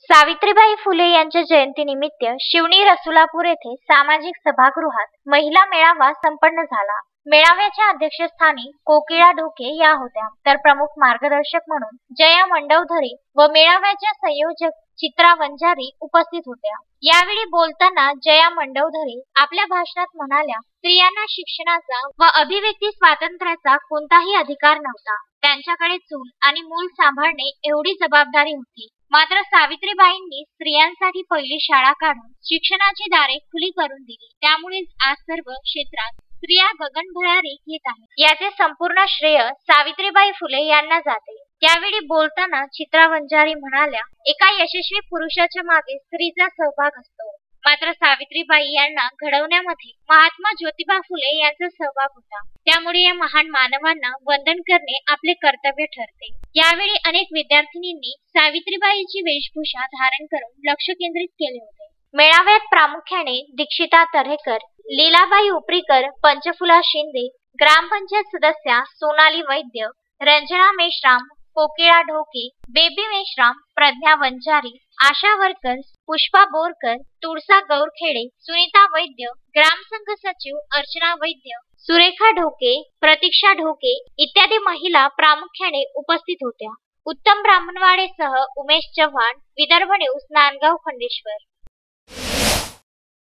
सावित्रीबाई फुले यांच्या जयंतीनिमित्त शिवणी रसुलापूर येथे सामाजिक सभागृहात महिला मेळावा संपन्न झाला। मेळाव्याच्या अध्यक्षस्थानी कोकिळा ढोके या होत्या, तर प्रमुख मार्गदर्शक म्हणून जया मंडवधरे व मेळाव्याच्या संयोजक चित्रा वंजारी उपस्थित होत्या। यावेळी बोलताना जया मंडवधरे आपल्या भाषणात म्हणाल्या, स्त्रियांना शिक्षणाचा व अभिव्यक्ती स्वातंत्र्याचा कोणताही अधिकार नव्हता। त्यांच्याकडे चूल आणि मूल सांभाळणे एवढी जबाबदारी होती। मात्र सावित्रीबाईंनी स्त्रियांसाठी पहिली शाळा काढून शिक्षणाची दारे खुली करून दिली। त्यामुळे आज सर्व क्षेत्रात स्त्रिया गगनभरारी घेत आहेत। याचे संपूर्ण श्रेय सावित्रीबाई फुले यांना जाते। त्यावेळी बोलताना चित्रा वंजारी म्हणाल्या, एका यशस्वी पुरुषाच्या मागे स्त्रीचा सहभाग असतो। मात्र सावित्रीबाई यांना घडवण्यामध्ये महात्मा ज्योतिबा फुले यांचा सहभाग होता। त्यामुळे या महान मानवांना वंदन करणे आपले कर्तव्य ठरते। यावेळी अनेक विद्यार्थिनींनी सावित्रीबाईंची वेशभूषा धारण करून लक्ष केंद्रित केले होते। मेळाव्यात प्रामुख्याने दीक्षिता तर्हेकर, लीलाबाई उपरीकर, पंचफुला शिंदे, ग्रामपंचायत सदस्या सोनाली वैद्य, रंजना मेश्राम, कोकिळा ढोके, बेबी मेश्राम, प्रज्ञा वंजारी, आशा वर्कर्स, पुष्पा बोरकर, तुळसा गौरखेडे, सुनीता वैद्य, ग्रामसंघ सचिव अर्चना वैद्य, सुरेखा ढोके, प्रतीक्षा ढोके इत्यादी महिला प्रामुख्याने उपस्थित होत्या। उत्तम ब्राह्मणवाडेसह उमेश चव्हाण, विदर्भ न्यूज, नांदगाव, खंडेश्वर।